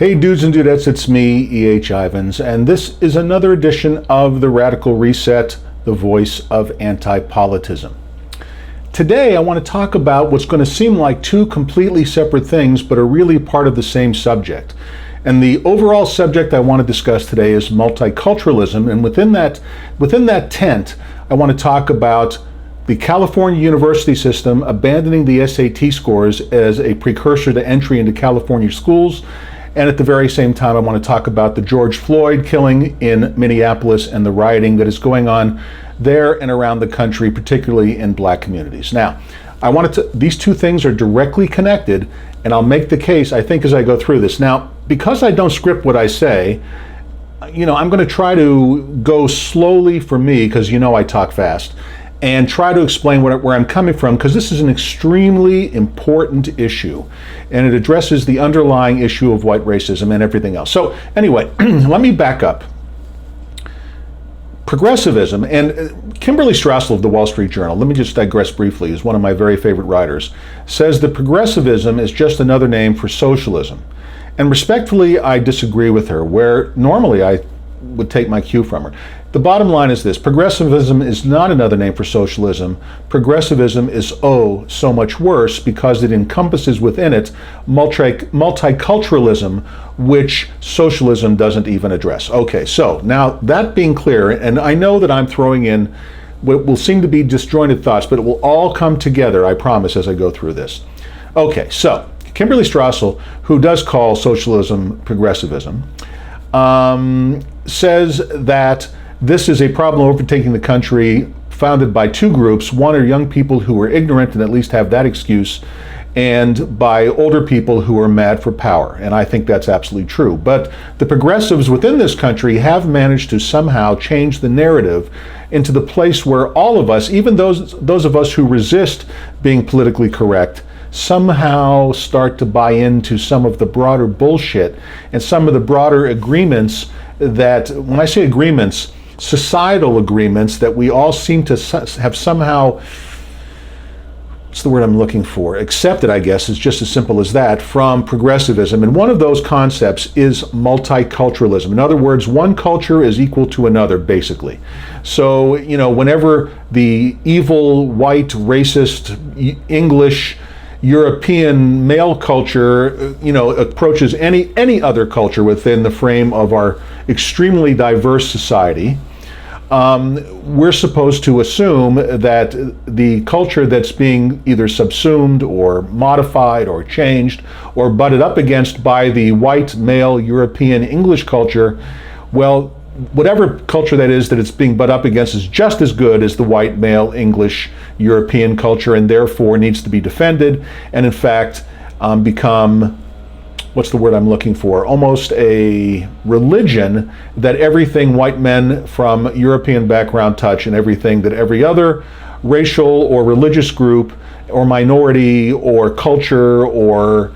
Hey dudes and dudettes, it's me, E.H. Ivins, and this is another edition of The Radical Reset, the voice of Antipolitism. Today I want to talk about what's going to seem like two completely separate things, but are really part of the same subject. And the overall subject I want to discuss today is multiculturalism, and within that tent, I want to talk about the California university system abandoning the SAT scores as a precursor to entry into California schools. And at the very same time, I want to talk about the George Floyd killing in Minneapolis and the rioting that is going on there and around the country, particularly in black communities. Now, these two things are directly connected, and I'll make the case, I think, as I go through this. Now, because I don't script what I say, I'm going to try to go slowly for me, because I talk fast, and try to explain where I'm coming from, because this is an extremely important issue, and it addresses the underlying issue of white racism and everything else. So anyway, let me back up. Progressivism, and Kimberly Strassel of the Wall Street Journal, let me just digress briefly, is one of my very favorite writers, says that progressivism is just another name for socialism. And respectfully, I disagree with her, where normally I would take my cue from her. The bottom line is this: progressivism is not another name for socialism. Progressivism is so much worse, because it encompasses within it multiculturalism, which socialism doesn't even address. Okay, so now that being clear, and I know that I'm throwing in what will seem to be disjointed thoughts, but it will all come together, I promise, as I go through this. Okay, so Kimberly Strassel, who does call socialism progressivism, says that this is a problem overtaking the country founded by two groups. One are young people who are ignorant and at least have that excuse, and by older people who are mad for power. And I think that's absolutely true. But the progressives within this country have managed to somehow change the narrative into the place where all of us, even those of us who resist being politically correct, somehow start to buy into some of the broader bullshit and some of the broader agreements that, when I say agreements, societal agreements that we all seem to have somehow, what's the word I'm looking for, accepted, I guess, is just as simple as that, from progressivism. And one of those concepts is multiculturalism. In other words, one culture is equal to another, basically. So, whenever the evil, white, racist, English, European male culture, approaches any other culture within the frame of our extremely diverse society, we're supposed to assume that the culture that's being either subsumed or modified or changed or butted up against by the white male European English culture, well, whatever culture that is that it's being butt up against is just as good as the white male English European culture, and therefore needs to be defended, and in fact become, what's the word I'm looking for, almost a religion that everything white men from European background touch, and everything that every other racial or religious group or minority or culture or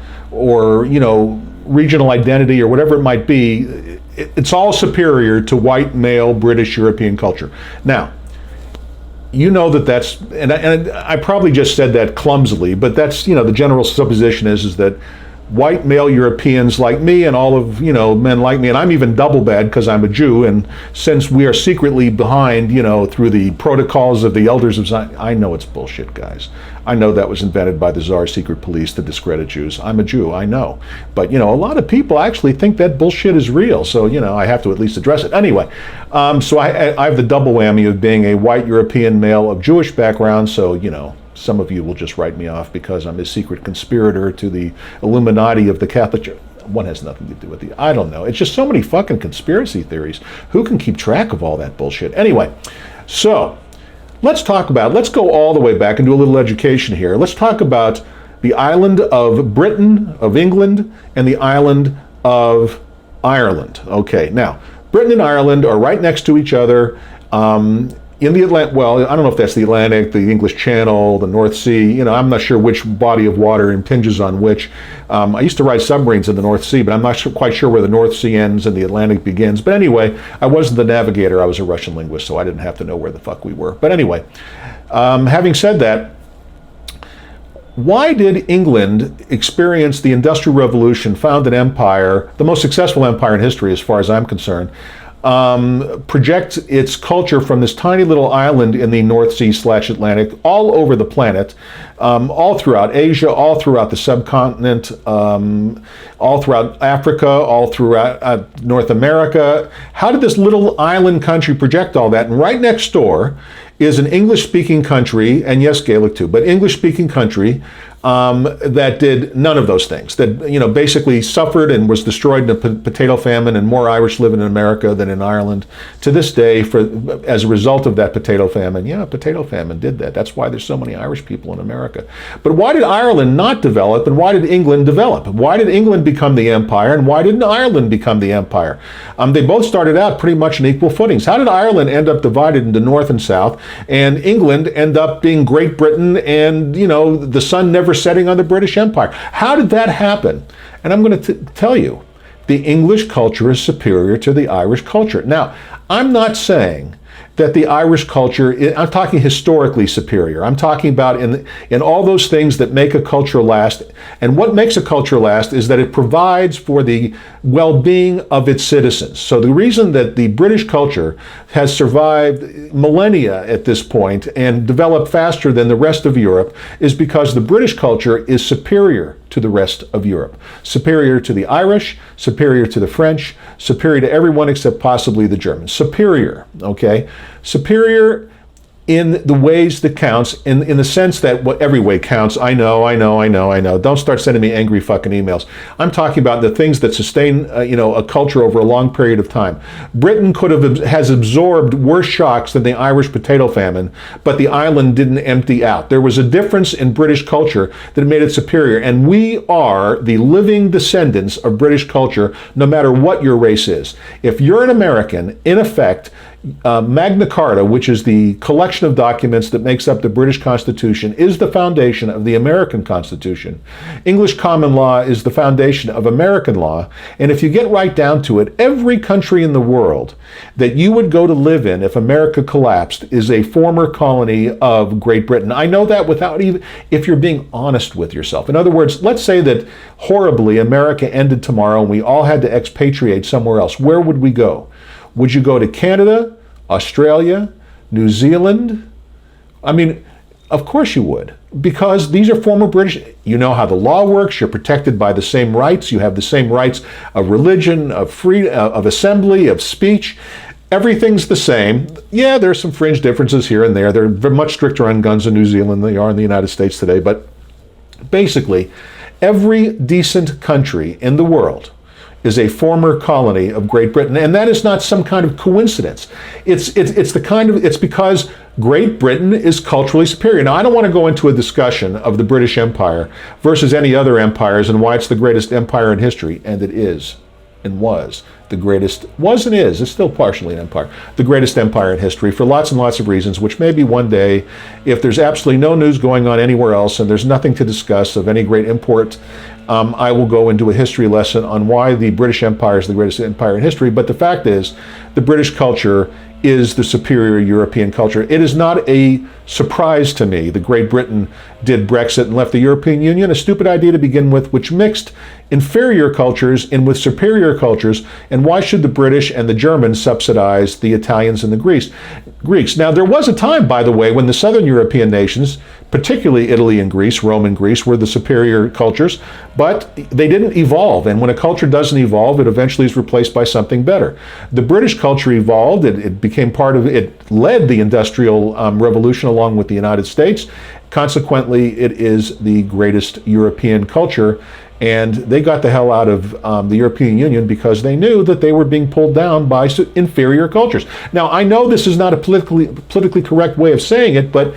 regional identity or whatever it might be, it's all superior to white male British European culture. Now, that's, and I probably just said that clumsily, but that's, the general supposition is that white male Europeans like me and all of, men like me, and I'm even double bad because I'm a Jew, and since we are secretly behind, through the protocols of the elders of Zion, I know it's bullshit, guys. I know that was invented by the Tsar's secret police to discredit Jews. I'm a Jew, I know. But, a lot of people actually think that bullshit is real, so, I have to at least address it. Anyway, so I have the double whammy of being a white European male of Jewish background, so, some of you will just write me off because I'm a secret conspirator to the Illuminati of the Catholic Church. One has nothing to do with I don't know. It's just so many fucking conspiracy theories. Who can keep track of all that bullshit? Anyway, so let's go all the way back and do a little education here. Let's talk about the island of Britain, of England, and the island of Ireland. Okay, now, Britain and Ireland are right next to each other. In the Atlantic, well, I don't know if that's the Atlantic, the English Channel, the North Sea, I'm not sure which body of water impinges on which. I used to ride submarines in the North Sea, but I'm not quite sure where the North Sea ends and the Atlantic begins. But anyway, I wasn't the navigator, I was a Russian linguist, so I didn't have to know where the fuck we were. But anyway, having said that, why did England experience the Industrial Revolution, found an empire, the most successful empire in history as far as I'm concerned, project its culture from this tiny little island in the North Sea/Atlantic all over the planet, all throughout Asia, all throughout the subcontinent, all throughout Africa, all throughout North America? How did this little island country project all that? And right next door is an English-speaking country, and yes, Gaelic too, but English-speaking country that did none of those things, that basically suffered and was destroyed in a potato famine, and more Irish live in America than in Ireland to this day as a result of that potato famine. Yeah, potato famine did that. That's why there's so many Irish people in America. But why did Ireland not develop, and why did England develop? Why did England become the empire, and why didn't Ireland become the empire? They both started out pretty much on equal footings. How did Ireland end up divided into North and South, and England end up being Great Britain, and the sun never setting on the British Empire? How did that happen? And I'm going to tell you, the English culture is superior to the Irish culture. Now, I'm not saying that the Irish culture, I'm talking historically superior. I'm talking about in all those things that make a culture last. And what makes a culture last is that it provides for the well-being of its citizens. So the reason that the British culture has survived millennia at this point and developed faster than the rest of Europe is because the British culture is superior to the rest of Europe. Superior to the Irish, superior to the French, superior to everyone except possibly the Germans. Superior, okay? Superior in the ways that counts, in the sense that every way counts. I know. Don't start sending me angry fucking emails. I'm talking about the things that sustain, a culture over a long period of time. Britain has absorbed worse shocks than the Irish potato famine, but the island didn't empty out. There was a difference in British culture that made it superior, and we are the living descendants of British culture, no matter what your race is. If you're an American, in effect, Magna Carta, which is the collection of documents that makes up the British Constitution, is the foundation of the American Constitution. English common law is the foundation of American law. And if you get right down to it, every country in the world that you would go to live in if America collapsed is a former colony of Great Britain. I know that without even, if you're being honest with yourself. In other words, let's say that horribly America ended tomorrow and we all had to expatriate somewhere else. Where would we go? Would you go to Canada, Australia, New Zealand? I mean, of course you would, because these are former British. You know how the law works. You're protected by the same rights. You have the same rights of religion, of freedom, of assembly, of speech. Everything's the same. Yeah, there's some fringe differences here and there. They're much stricter on guns in New Zealand than they are in the United States today. But basically, every decent country in the world is a former colony of Great Britain, and that is not some kind of coincidence. It's because Great Britain is culturally superior. Now, I don't want to go into a discussion of the British Empire versus any other empires and why it's the greatest empire in history, and it is and was the greatest, was and is, it's still partially an empire, the greatest empire in history for lots and lots of reasons, which maybe one day, if there's absolutely no news going on anywhere else and there's nothing to discuss of any great import, I will go into a history lesson on why the British Empire is the greatest empire in history. But the fact is, the British culture is the superior European culture. It is not a surprise to me that Great Britain did Brexit and left the European Union, a stupid idea to begin with, which mixed inferior cultures in with superior cultures. And why should the British and the Germans subsidize the Italians and the Greeks? Now, there was a time, by the way, when the southern European nations, particularly Italy and Greece, Rome and Greece, were the superior cultures, but they didn't evolve. And when a culture doesn't evolve, it eventually is replaced by something better. The British culture evolved. It became part of, it led the Industrial Revolution along with the United States. Consequently, it is the greatest European culture. And they got the hell out of the European Union because they knew that they were being pulled down by inferior cultures. Now, I know this is not a politically correct way of saying it, but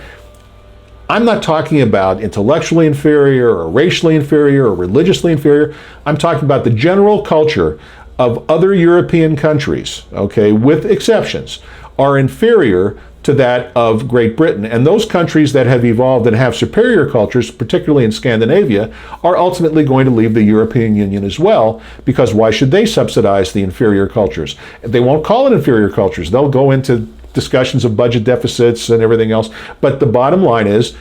I'm not talking about intellectually inferior or racially inferior or religiously inferior. I'm talking about the general culture of other European countries, okay, with exceptions, are inferior to that of Great Britain. And those countries that have evolved and have superior cultures, particularly in Scandinavia, are ultimately going to leave the European Union as well, because why should they subsidize the inferior cultures? They won't call it inferior cultures. They'll go into discussions of budget deficits and everything else. But the bottom line is,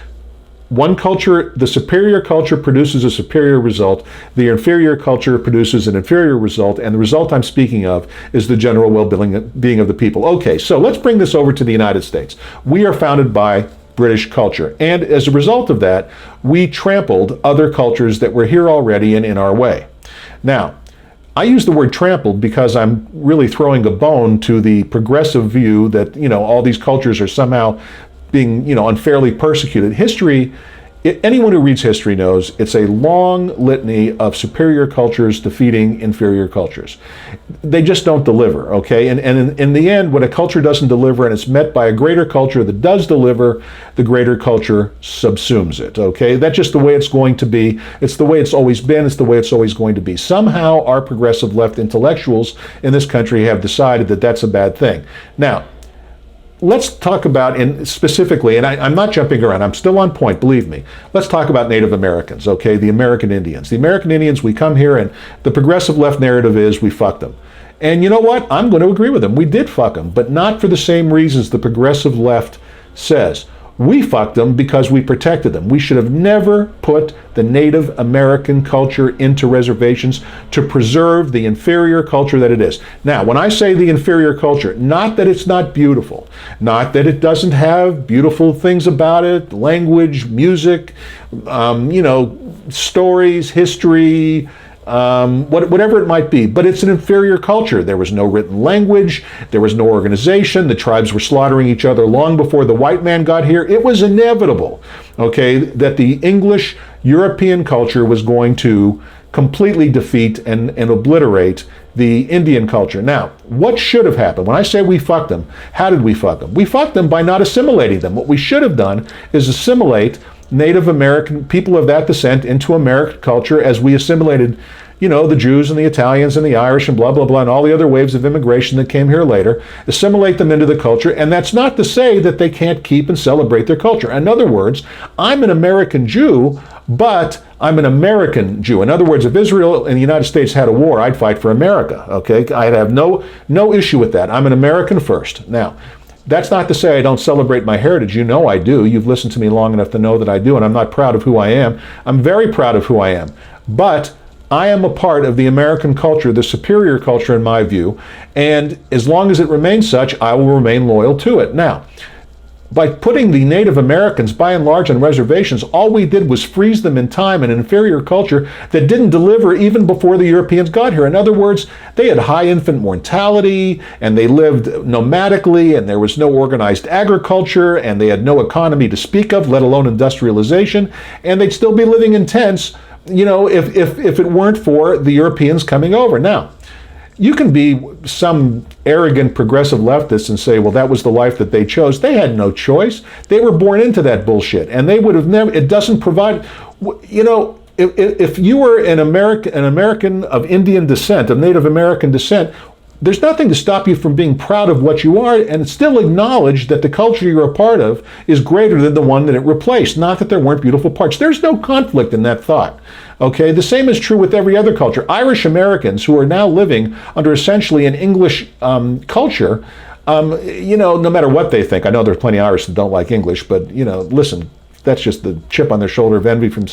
one culture, the superior culture produces a superior result, the inferior culture produces an inferior result, and the result I'm speaking of is the general well-being of the people. Okay, so let's bring this over to the United States. We are founded by British culture, and as a result of that, we trampled other cultures that were here already and in our way. Now, I use the word trampled because I'm really throwing a bone to the progressive view that, all these cultures are somehow being, unfairly persecuted. History, anyone who reads history knows it's a long litany of superior cultures defeating inferior cultures. They just don't deliver, okay? And in the end, when a culture doesn't deliver and it's met by a greater culture that does deliver, the greater culture subsumes it, okay? That's just the way it's going to be. It's the way it's always been. It's the way it's always going to be. Somehow our progressive left intellectuals in this country have decided that that's a bad thing. Now, let's talk about, specifically, and I'm not jumping around, I'm still on point, believe me. Let's talk about Native Americans, okay? The American Indians. The American Indians, we come here and the progressive left narrative is we fucked them. And you know what? I'm going to agree with them. We did fuck them, but not for the same reasons the progressive left says. We fucked them because we protected them. We should have never put the Native American culture into reservations to preserve the inferior culture that it is. Now, when I say the inferior culture, not that it's not beautiful, not that it doesn't have beautiful things about it, language, music, stories, history, whatever it might be, but it's an inferior culture. There was no written language, there was no organization, the tribes were slaughtering each other long before the white man got here. It was inevitable, okay, that the English European culture was going to completely defeat and obliterate the Indian culture. Now, what should have happened? When I say we fucked them, how did we fuck them? We fucked them by not assimilating them. What we should have done is assimilate Native American people of that descent into American culture as we assimilated, the Jews and the Italians and the Irish and blah, blah, blah, and all the other waves of immigration that came here later, assimilate them into the culture. And that's not to say that they can't keep and celebrate their culture. In other words, I'm an American Jew, but I'm an American Jew. In other words, if Israel and the United States had a war, I'd fight for America, okay? I'd have no issue with that. I'm an American first. Now, that's not to say I don't celebrate my heritage. You know I do. You've listened to me long enough to know that I do, and I'm not proud of who I am. I'm very proud of who I am. But I am a part of the American culture, the superior culture in my view, and as long as it remains such, I will remain loyal to it. Now, by putting the Native Americans, by and large, on reservations, all we did was freeze them in time in an inferior culture that didn't deliver even before the Europeans got here. In other words, they had high infant mortality, and they lived nomadically, and there was no organized agriculture, and they had no economy to speak of, let alone industrialization, and they'd still be living in tents, if it weren't for the Europeans coming over. Now, you can be some arrogant progressive leftist and say, well, that was the life that they chose. They had no choice. They were born into that bullshit, and they would have never, it doesn't provide, if you were an American of Indian descent, of Native American descent, there's nothing to stop you from being proud of what you are and still acknowledge that the culture you're a part of is greater than the one that it replaced. Not that there weren't beautiful parts. There's no conflict in that thought. Okay, the same is true with every other culture. Irish Americans who are now living under essentially an English culture, no matter what they think. I know there's plenty of Irish that don't like English, but listen, that's just the chip on their shoulder of envy from.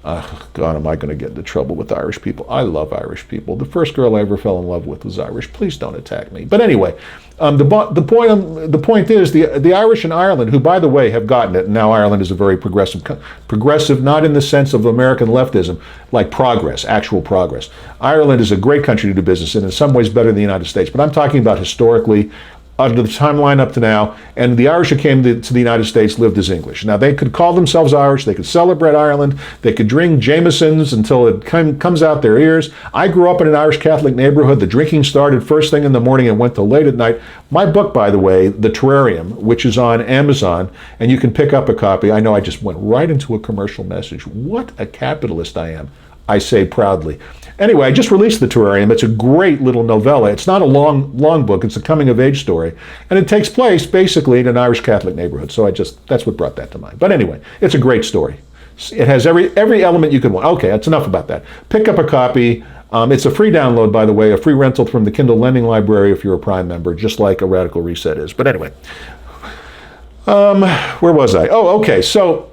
God, am I going to get into trouble with Irish people? I love Irish people. The first girl I ever fell in love with was Irish. Please don't attack me. But anyway, the point is the Irish in Ireland, who by the way have gotten it, and now Ireland is a very progressive, not in the sense of American leftism, like progress, actual progress. Ireland is a great country to do business in some ways better than the United States. But I'm talking about historically, under the timeline up to now, and the Irish who came to the United States lived as English. Now, they could call themselves Irish, they could celebrate Ireland, they could drink Jamesons until it comes out their ears. I grew up in an Irish Catholic neighborhood. The drinking started first thing in the morning and went till late at night. My book, by the way, The Terrarium, which is on Amazon, and you can pick up a copy. I know I just went right into a commercial message. What a capitalist I am, I say proudly. Anyway, I just released The Terrarium. It's a great little novella. It's not a long book. It's a coming-of-age story. And it takes place, basically, in an Irish Catholic neighborhood. So that's what brought that to mind. But anyway, it's a great story. It has every element you could want. Okay, that's enough about that. Pick up a copy. It's a free download, by the way, a free rental from the Kindle Lending Library if you're a Prime member, just like a Radical Reset is. But anyway, where was I? Oh, okay. So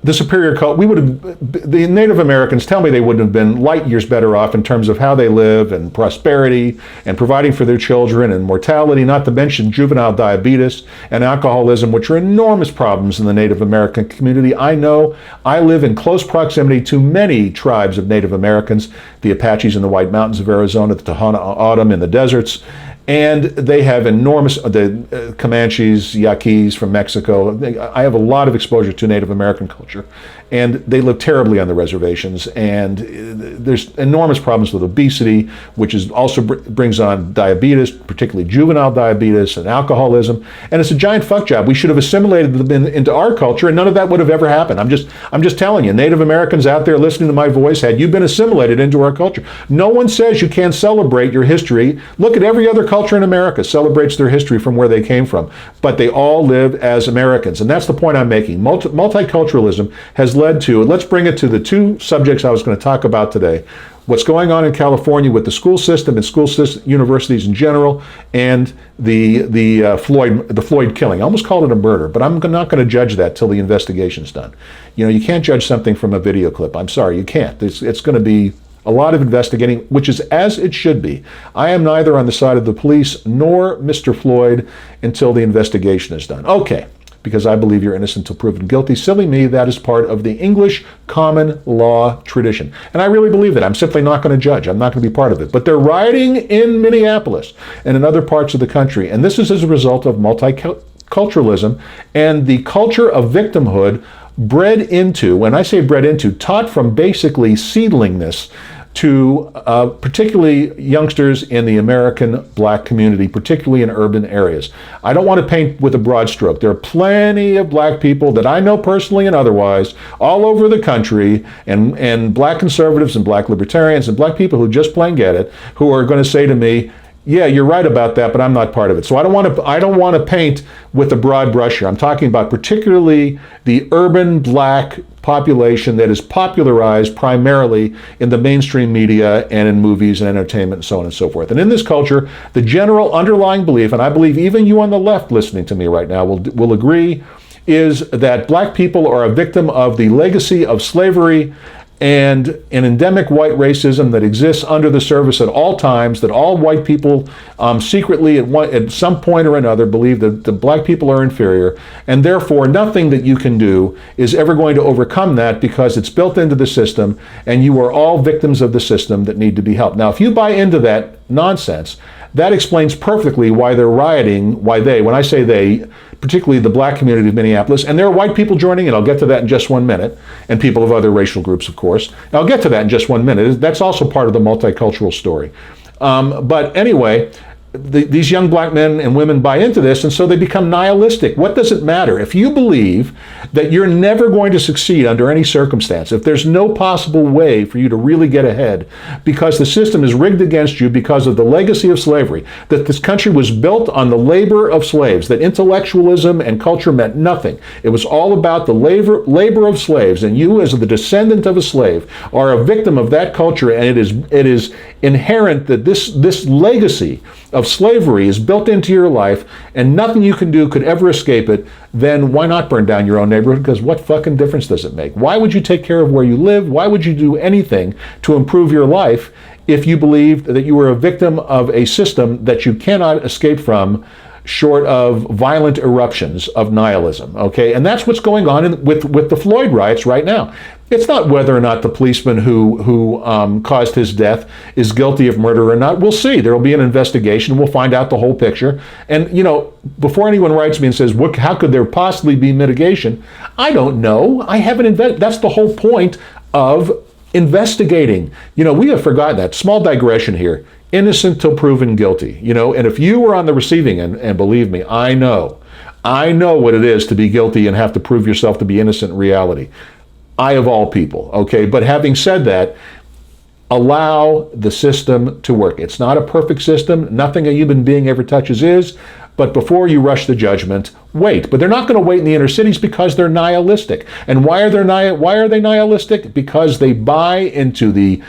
the superior culture, the Native Americans tell me they wouldn't have been light years better off in terms of how they live and prosperity and providing for their children and mortality, not to mention juvenile diabetes and alcoholism, which are enormous problems in the Native American community. I know I live in close proximity to many tribes of Native Americans, the Apaches in the White Mountains of Arizona, the Tohono O'odham in the deserts, and they have enormous, the Comanches, Yaquis from Mexico. I have a lot of exposure to Native American culture, and they live terribly on the reservations, and there's enormous problems with obesity, which is also brings on diabetes, particularly juvenile diabetes and alcoholism, and it's a giant fuck job. We should have assimilated them into our culture, and none of that would have ever happened. I'm just telling you, Native Americans out there listening to my voice, had you been assimilated into our culture, no one says you can't celebrate your history. Look at every other culture in America celebrates their history from where they came from, but they all live as Americans, and that's the point I'm making. Multiculturalism has led to, let's bring it to the two subjects I was going to talk about today. What's going on in California with the school system and school system, universities in general, and the Floyd killing. I almost called it a murder, but I'm not going to judge that till the investigation's done. You know, you can't judge something from a video clip. I'm sorry, you can't. It's going to be a lot of investigating, which is as it should be. I am neither on the side of the police nor Mr. Floyd until the investigation is done. Okay, because I believe you're innocent until proven guilty. Silly me, that is part of the English common law tradition. And I really believe that. I'm simply not going to judge. I'm not going to be part of it. But they're rioting in Minneapolis and in other parts of the country. And this is as a result of multiculturalism and the culture of victimhood bred into, when I say bred into, taught from basically seedlingness to particularly youngsters in the American black community, particularly in urban areas. I don't want to paint with a broad stroke. There are plenty of black people that I know personally and otherwise all over the country, and black conservatives and black libertarians and black people who just plain get it, who are going to say to me, yeah, you're right about that, but I'm not part of it. So I don't want to paint with a broad brush here. I'm talking about particularly the urban black population that is popularized primarily in the mainstream media and in movies and entertainment and so on and so forth. And in this culture, the general underlying belief, and I believe even you on the left listening to me right now will agree, is that black people are a victim of the legacy of slavery and an endemic white racism that exists under the surface at all times, that all white people secretly at some point or another believe that the black people are inferior, and therefore nothing that you can do is ever going to overcome that because it's built into the system, and you are all victims of the system that need to be helped. Now, if you buy into that nonsense, that explains perfectly why they're rioting, when I say they, particularly the black community of Minneapolis, and there are white people joining, and I'll get to that in just 1 minute, and people of other racial groups, of course. And I'll get to that in just 1 minute. That's also part of the multicultural story. But anyway, these young black men and women buy into this, and so they become nihilistic. What does it matter? If you believe that you're never going to succeed under any circumstance, if there's no possible way for you to really get ahead because the system is rigged against you because of the legacy of slavery, that this country was built on the labor of slaves, that intellectualism and culture meant nothing. It was all about the labor of slaves, and you as the descendant of a slave are a victim of that culture, and it is inherent that this legacy of slavery is built into your life, and nothing you can do could ever escape it. Then why not burn down your own neighborhood? Because what fucking difference does it make? Why would you take care of where you live? Why would you do anything to improve your life if you believed that you were a victim of a system that you cannot escape from short of violent eruptions of nihilism, okay? And that's what's going on with the Floyd riots right now. It's not whether or not the policeman who caused his death is guilty of murder or not. We'll see. There will be an investigation. We'll find out the whole picture. And, you know, before anyone writes me and says, how could there possibly be mitigation? I don't know. I haven't that's the whole point of investigating. You know, we have forgotten that. Small digression here. Innocent till proven guilty, you know, and if you were on the receiving end, and believe me, I know what it is to be guilty and have to prove yourself to be innocent in reality. I of all people, okay? But having said that, allow the system to work. It's not a perfect system. Nothing a human being ever touches is. But before you rush to judgment, wait. But they're not going to wait in the inner cities because they're nihilistic. And why are they nihilistic? Because they buy into the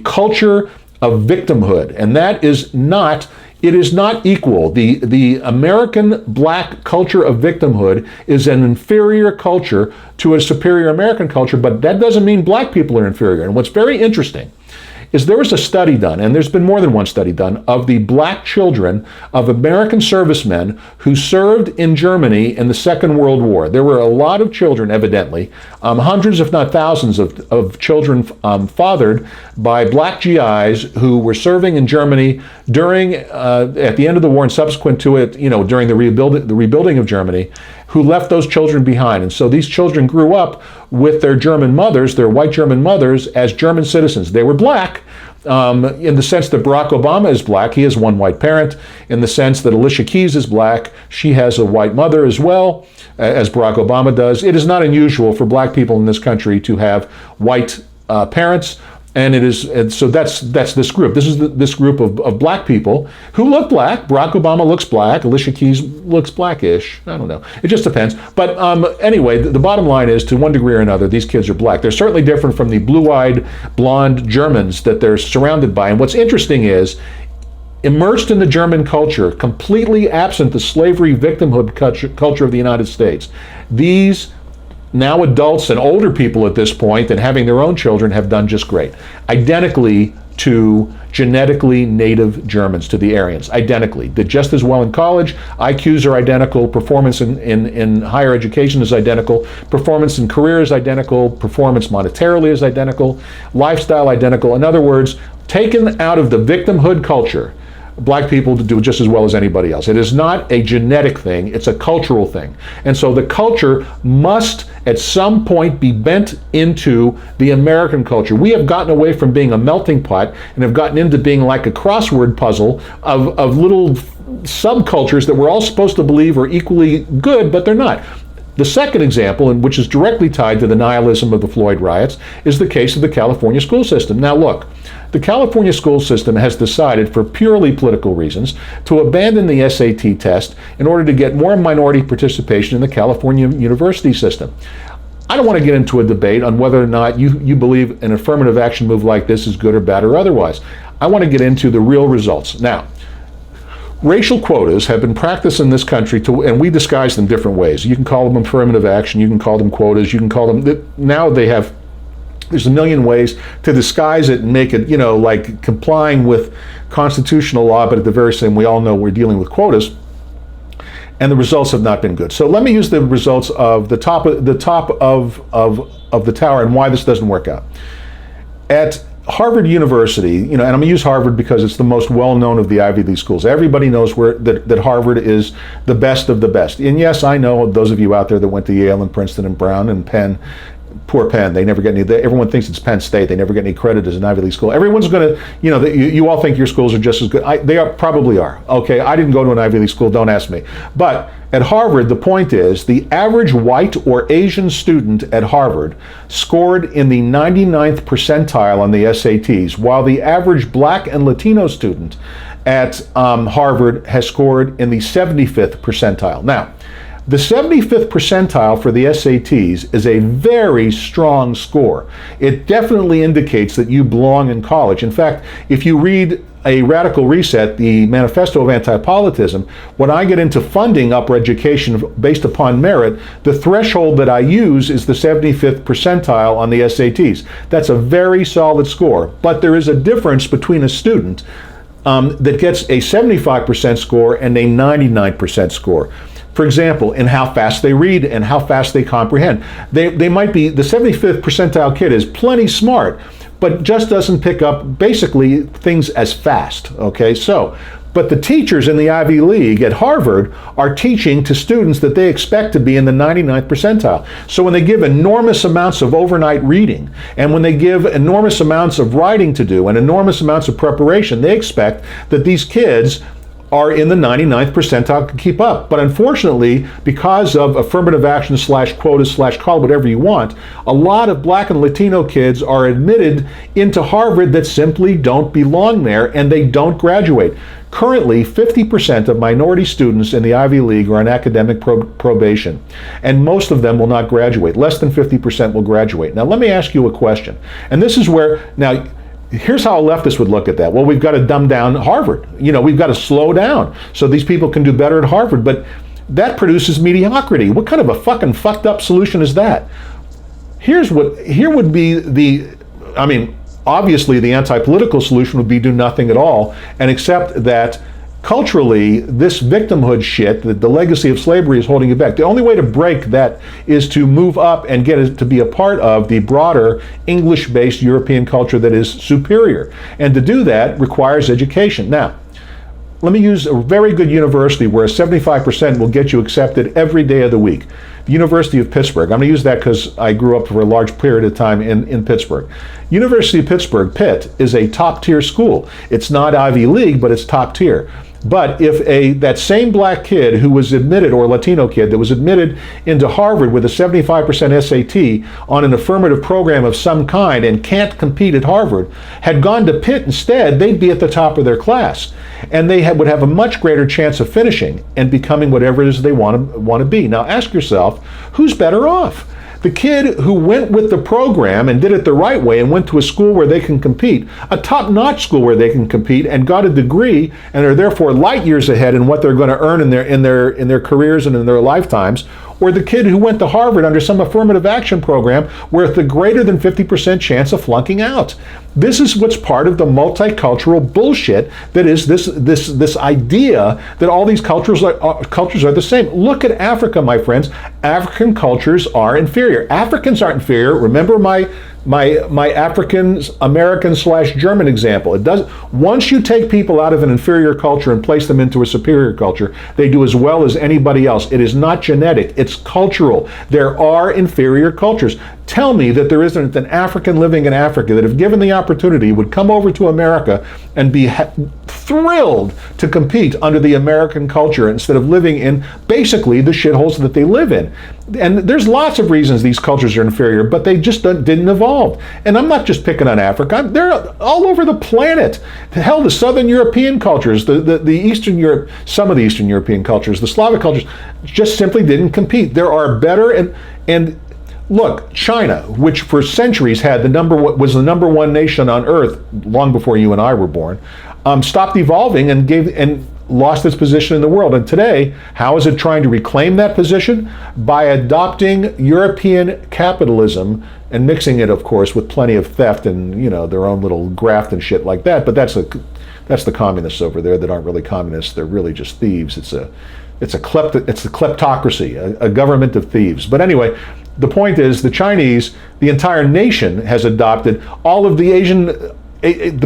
culture of victimhood, and that is not It is not equal. The American black culture of victimhood is an inferior culture to a superior American culture, but that doesn't mean black people are inferior. And what's very interesting is there was a study done, and there's been more than one study done, of the black children of American servicemen who served in Germany in the Second World War. There were a lot of children, evidently, hundreds if not thousands of children fathered by black GIs who were serving in Germany during, at the end of the war and subsequent to it, during the rebuilding of Germany, who left those children behind. And so these children grew up with their German mothers, their white German mothers, as German citizens. They were black in the sense that Barack Obama is black. He has one white parent. In the sense that Alicia Keys is black. She has a white mother as well, as Barack Obama does. It is not unusual for black people in this country to have white parents. And so that's this group. This is this group of black people who look black. Barack Obama looks black. Alicia Keys looks blackish. I don't know. It just depends. But anyway, the bottom line is, to one degree or another, these kids are black. They're certainly different from the blue-eyed, blonde Germans that they're surrounded by. And what's interesting is, immersed in the German culture, completely absent the slavery victimhood culture of the United States, these now adults and older people at this point, and having their own children, have done just great. Identically to genetically native Germans, to the Aryans, identically. Did just as well in college. IQs are identical. Performance in higher education is identical. Performance in career is identical. Performance monetarily is identical. Lifestyle identical. In other words, taken out of the victimhood culture, black people do just as well as anybody else. It is not a genetic thing, it's a cultural thing. And so the culture must at some point be bent into the American culture. We have gotten away from being a melting pot and have gotten into being like a crossword puzzle of little subcultures that we're all supposed to believe are equally good, but they're not. The second example, and which is directly tied to the nihilism of the Floyd riots, is the case of the California school system. Now look, the California school system has decided, for purely political reasons, to abandon the SAT test in order to get more minority participation in the California university system. I don't want to get into a debate on whether or not you believe an affirmative action move like this is good or bad or otherwise. I want to get into the real results. Now, racial quotas have been practiced in this country, and we disguise them different ways. You can call them affirmative action, you can call them quotas, you can call them, now there's a million ways to disguise it and make it, like complying with constitutional law, but at the very same, we all know we're dealing with quotas, and the results have not been good. So let me use the results of the top of the tower and why this doesn't work out. At Harvard University, and I'm going to use Harvard because it's the most well-known of the Ivy League schools. Everybody knows that Harvard is the best of the best. And yes, I know those of you out there that went to Yale and Princeton and Brown and Penn, poor Penn, they never get any, everyone thinks it's Penn State, they never get any credit as an Ivy League school. Everyone's going to, you all think your schools are just as good. They probably are. Okay, I didn't go to an Ivy League school, don't ask me. But at Harvard, the point is, the average white or Asian student at Harvard scored in the 99th percentile on the SATs, while the average black and Latino student at Harvard has scored in the 75th percentile. Now, the 75th percentile for the SATs is a very strong score. It definitely indicates that you belong in college. In fact, if you read A Radical Reset, the manifesto of Antipolitism, when I get into funding upper education based upon merit, the threshold that I use is the 75th percentile on the SATs. That's a very solid score. But there is a difference between a student that gets a 75% score and a 99% score. For example, in how fast they read and how fast they comprehend. They might be, the 75th percentile kid is plenty smart, but just doesn't pick up basically things as fast, okay? So, but the teachers in the Ivy League at Harvard are teaching to students that they expect to be in the 99th percentile. So when they give enormous amounts of overnight reading, and when they give enormous amounts of writing to do, and enormous amounts of preparation, they expect that these kids are in the 99th percentile to keep up. But unfortunately, because of affirmative action / quotas / call it whatever you want, a lot of black and Latino kids are admitted into Harvard that simply don't belong there, and they don't graduate. Currently, 50% of minority students in the Ivy League are on academic probation, and most of them will not graduate. Less than 50% will graduate. Now, let me ask you a question. And this is where, now, Here's how a leftist would look at that. Well, we've got to dumb down Harvard. We've got to slow down so these people can do better at Harvard. But that produces mediocrity. What kind of a fucking fucked up solution is that? Here would be obviously the anti-political solution would be do nothing at all and accept that culturally, this victimhood shit, the legacy of slavery is holding you back. The only way to break that is to move up and get it to be a part of the broader English-based European culture that is superior. And to do that requires education. Now, let me use a very good university where 75% will get you accepted every day of the week. The University of Pittsburgh. I'm going to use that because I grew up for a large period of time in Pittsburgh. University of Pittsburgh, Pitt, is a top-tier school. It's not Ivy League, but it's top tier. But if that same black kid who was admitted, or Latino kid that was admitted into Harvard with a 75% SAT on an affirmative program of some kind and can't compete at Harvard, had gone to Pitt instead, they'd be at the top of their class. And they would have a much greater chance of finishing and becoming whatever it is they want to be. Now ask yourself, who's better off? The kid who went with the program and did it the right way and went to a school where they can compete, a top-notch school where they can compete and got a degree and are therefore light years ahead in what they're going to earn in their careers and in their lifetimes, or the kid who went to Harvard under some affirmative action program with the greater than 50% chance of flunking out. This is what's part of the multicultural bullshit that is this idea that all these cultures are the same. Look at Africa, my friends. African cultures are inferior. Africans aren't inferior. Remember my African American / German example. It does. Once you take people out of an inferior culture and place them into a superior culture, they do as well as anybody else. It is not genetic, it's cultural. There are inferior cultures. Tell me that there isn't an African living in Africa that, if given the opportunity, would come over to America and be thrilled to compete under the American culture instead of living in basically the shitholes that they live in. And there's lots of reasons these cultures are inferior, but they just didn't evolve. And I'm not just picking on Africa. They're all over the planet. Hell, the Southern European cultures, the Eastern Europe, some of the Eastern European cultures, the Slavic cultures, just simply didn't compete. There are better and look, China, which for centuries was the number one nation on earth long before you and I were born, stopped evolving and lost its position in the world. And today, how is it trying to reclaim that position? By adopting European capitalism and mixing it, of course, with plenty of theft and their own little graft and shit like that. But that's the communists over there that aren't really communists. They're really just thieves. It's a kleptocracy, a government of thieves. But anyway, the point is, the Chinese, the entire nation has adopted all of the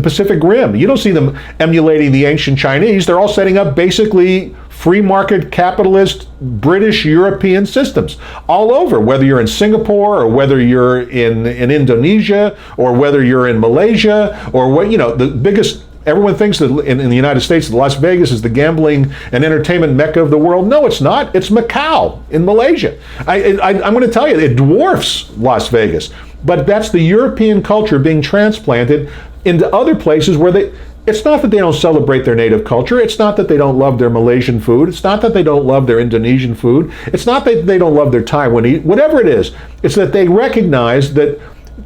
Pacific Rim. You don't see them emulating the ancient Chinese. They're all setting up basically free market capitalist British European systems all over, whether you're in Singapore or whether you're in Indonesia or whether you're in Malaysia or the biggest. Everyone thinks that in the United States, Las Vegas is the gambling and entertainment mecca of the world. No, it's not. It's Macau in Malaysia. I'm going to tell you, it dwarfs Las Vegas. But that's the European culture being transplanted into other places where it's not that they don't celebrate their native culture. It's not that they don't love their Malaysian food. It's not that they don't love their Indonesian food. It's not that they don't love their Taiwanese, whatever it is. It's that they recognize that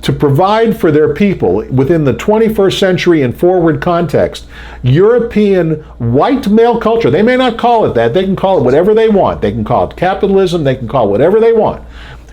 to provide for their people within the 21st century and forward context, European white male culture, they may not call it that, they can call it whatever they want. They can call it capitalism, they can call it whatever they want.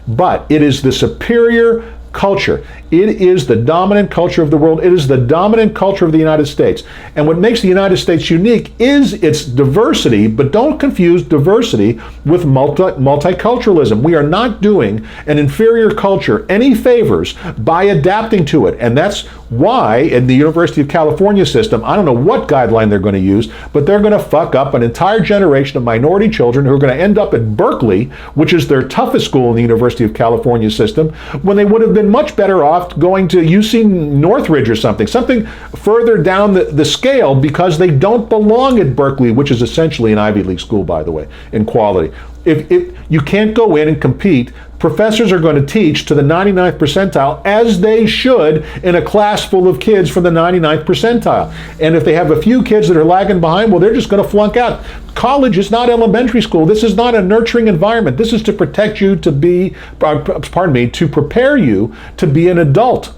But it is the superior culture. It is the dominant culture of the world. It is the dominant culture of the United States. And what makes the United States unique is its diversity, but don't confuse diversity with multiculturalism. We are not doing an inferior culture any favors by adapting to it. And that's why in the University of California system, I don't know what guideline they're going to use, but they're going to fuck up an entire generation of minority children who are going to end up at Berkeley, which is their toughest school in the University of California system, when they would have been much better off going to UC Northridge or something further down the scale, because they don't belong at Berkeley, which is essentially an Ivy League school, by the way, in quality. If you can't go in and compete, professors are going to teach to the 99th percentile, as they should in a class full of kids from the 99th percentile. And if they have a few kids that are lagging behind, well, they're just going to flunk out. College is not elementary school. This is not a nurturing environment. This is to protect you to prepare you to be an adult.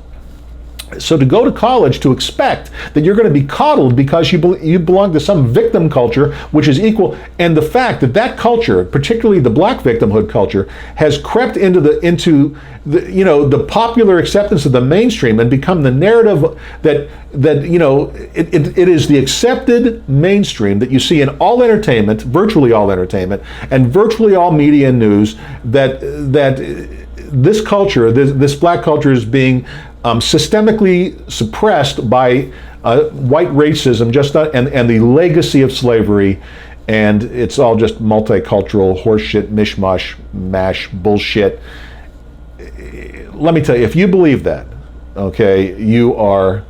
So to go to college to expect that you're going to be coddled because you belong to some victim culture, which is equal, and the fact that that culture, particularly the black victimhood culture, has crept into the popular acceptance of the mainstream and become the narrative that it is the accepted mainstream that you see in all entertainment, virtually all entertainment, and virtually all media and news, that this culture, this black culture, is being systemically suppressed by white racism, and the legacy of slavery, and it's all just multicultural horseshit, mishmash, mash, bullshit. Let me tell you, if you believe that, okay, you're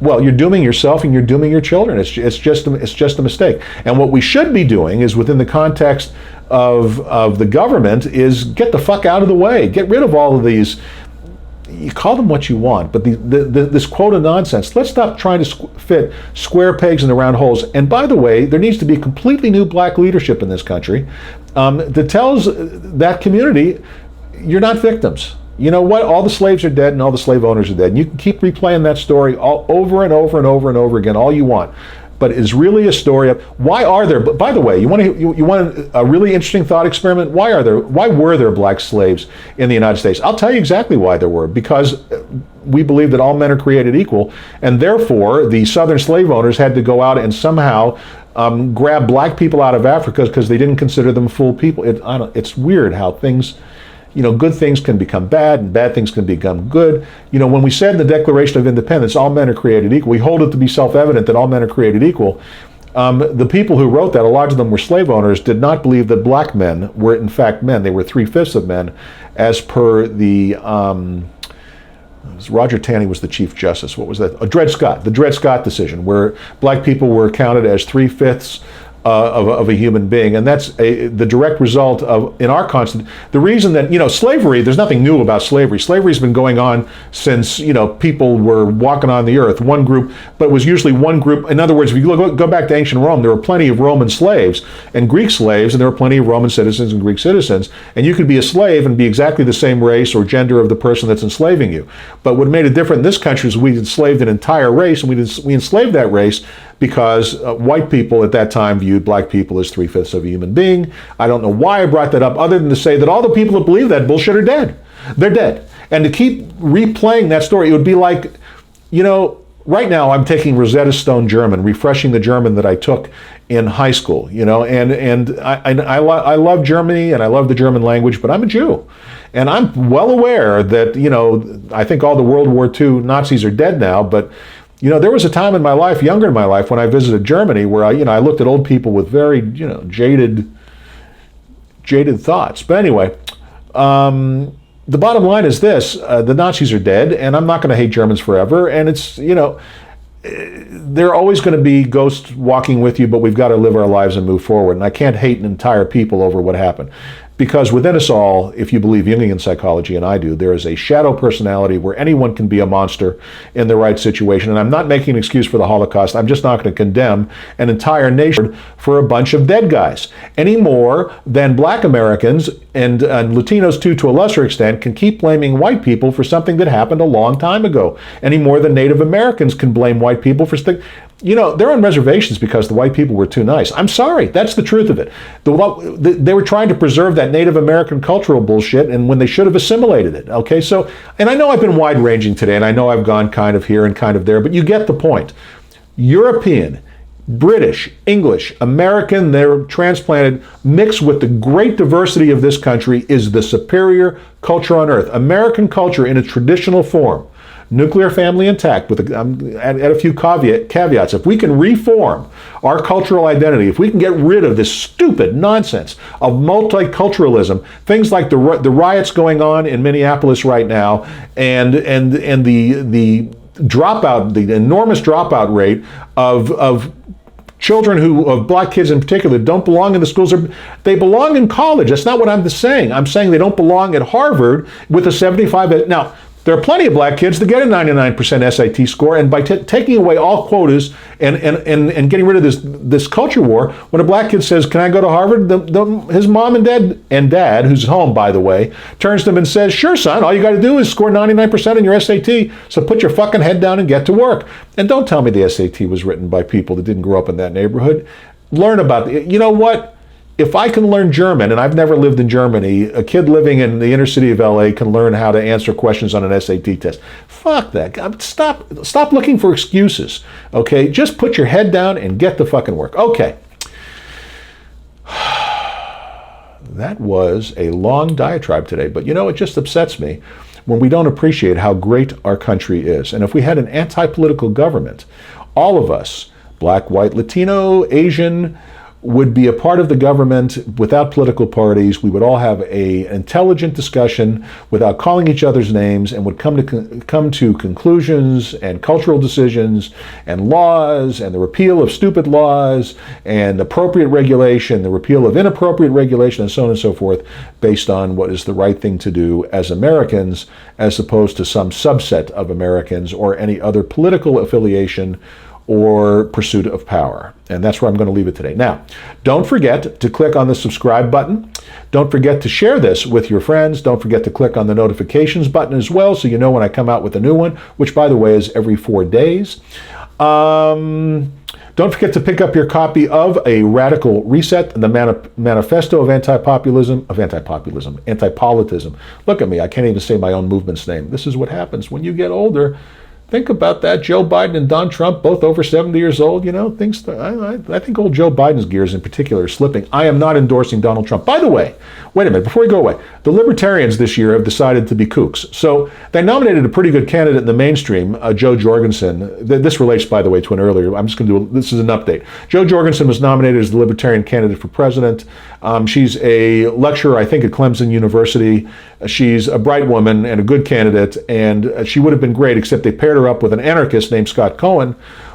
dooming yourself and you're dooming your children. It's just a mistake. And what we should be doing is, within the context of the government, is get the fuck out of the way. Get rid of all of these. You call them what you want, but this quota nonsense. Let's stop trying to fit square pegs into round holes. And by the way, there needs to be a completely new black leadership in this country that tells that community, you're not victims. You know what? All the slaves are dead and all the slave owners are dead. And you can keep replaying that story all over and over and over and over again all you want. But it's really a story of why are there, by the way, you want a really interesting thought experiment? Why were there black slaves in the United States? I'll tell you exactly why there were. Because we believe that all men are created equal, and therefore the southern slave owners had to go out and somehow grab black people out of Africa because they didn't consider them full people. It's weird how things, good things can become bad and bad things can become good. When we said in the Declaration of Independence, all men are created equal, we hold it to be self-evident that all men are created equal. The people who wrote that, a lot of them were slave owners, did not believe that black men were in fact men. They were 3/5 of men, as per the, Roger Taney was the Chief Justice. What was that? The Dred Scott decision, where black people were counted as 3/5 of a human being, and that's the direct result of, in our Constitution, the reason that, slavery, there's nothing new about slavery. Slavery's been going on since, people were walking on the earth, one group, but it was usually one group. In other words, if you go back to ancient Rome, there were plenty of Roman slaves and Greek slaves, and there were plenty of Roman citizens and Greek citizens, and you could be a slave and be exactly the same race or gender of the person that's enslaving you. But what made it different in this country is we enslaved an entire race, and we enslaved that race because white people at that time viewed black people as 3/5 of a human being. I don't know why I brought that up, other than to say that all the people that believe that bullshit are dead. They're dead. And to keep replaying that story, it would be like, right now I'm taking Rosetta Stone German, refreshing the German that I took in high school, and I love Germany and I love the German language, but I'm a Jew. And I'm well aware that, I think all the World War II Nazis are dead now, but there was a time in my life, younger in my life, when I visited Germany, where I looked at old people with very, jaded thoughts. But anyway, the bottom line is this: the Nazis are dead, and I'm not going to hate Germans forever. And it's, there are always going to be ghosts walking with you, but we've got to live our lives and move forward. And I can't hate an entire people over what happened. Because within us all, if you believe Jungian psychology, and I do, there is a shadow personality where anyone can be a monster in the right situation. And I'm not making an excuse for the Holocaust. I'm just not going to condemn an entire nation for a bunch of dead guys, any more than black Americans and Latinos too, to a lesser extent, can keep blaming white people for something that happened a long time ago, any more than Native Americans can blame white people for they're on reservations because the white people were too nice. I'm sorry, that's the truth of it. They were trying to preserve that Native American cultural bullshit, and when they should have assimilated it. Okay, so, and I know I've been wide-ranging today, and I know I've gone kind of here and kind of there, but you get the point. European, British, English, American, they're transplanted, mixed with the great diversity of this country, is the superior culture on earth. American culture in its traditional form. Nuclear family intact, with add a few caveats. If we can reform our cultural identity, if we can get rid of this stupid nonsense of multiculturalism, things like the riots going on in Minneapolis right now, and the dropout, the enormous dropout rate of children of black kids in particular, don't belong in the schools. They belong in college. That's not what I'm saying. I'm saying they don't belong at Harvard with a 75. Now, There are plenty of black kids that get a 99% SAT score, and by taking away all quotas and getting rid of this culture war, when a black kid says, "Can I go to Harvard?" his mom and dad, who's home, by the way, turns to him and says, "Sure, son, all you got to do is score 99% in your SAT, so put your fucking head down and get to work." And don't tell me the SAT was written by people that didn't grow up in that neighborhood. Learn about it. You know what? If I can learn German, and I've never lived in Germany, a kid living in the inner city of LA can learn how to answer questions on an SAT test. Fuck that. Stop looking for excuses. Okay? Just put your head down and get to fucking work. Okay. That was a long diatribe today, but you know, it just upsets me when we don't appreciate how great our country is. And if we had an anti-political government, all of us, black, white, Latino, Asian, would be a part of the government without political parties. We would all have an intelligent discussion without calling each other's names, and would come to conclusions and cultural decisions and laws and the repeal of stupid laws and appropriate regulation, the repeal of inappropriate regulation, and so on and so forth, based on what is the right thing to do as Americans, as opposed to some subset of Americans or any other political affiliation or pursuit of power. And that's where I'm going to leave it today. Now, don't forget to click on the subscribe button. Don't forget to share this with your friends. Don't forget to click on the notifications button as well, so you know when I come out with a new one, which, by the way, is every 4 days. Don't forget to pick up your copy of A Radical Reset, the Manifesto of Antipolitism. Look at me, I can't even say my own movement's name. This is what happens when you get older. Think about that. Joe Biden and Don Trump, both over 70 years old. You know, things. I think old Joe Biden's gears in particular are slipping. I am not endorsing Donald Trump. By the way, wait a minute, before we go away, the Libertarians this year have decided to be kooks. So they nominated a pretty good candidate in the mainstream, Joe Jorgensen. This relates, by the way, to an earlier. I'm just going to do, this is an update. Joe Jorgensen was nominated as the Libertarian candidate for president. She's a lecturer, I think, at Clemson University. She's a bright woman and a good candidate, and she would have been great, except they paired her up with an anarchist named Scott Cohen,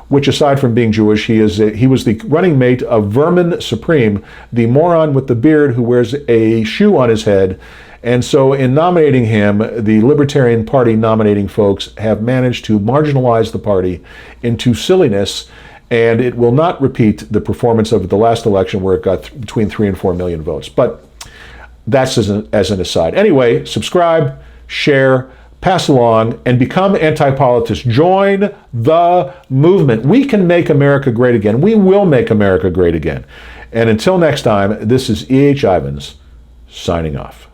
which, aside from being Jewish, he was the running mate of Vermin Supreme, the moron with the beard who wears a shoe on his head. And so in nominating him, the Libertarian Party nominating folks have managed to marginalize the party into silliness, and it will not repeat the performance of the last election where it got between 3 and 4 million votes. But that's as an aside. Anyway, subscribe, share, pass along, and become anti-politics. Join the movement. We can make America great again. We will make America great again. And until next time, this is E.H. Ivins signing off.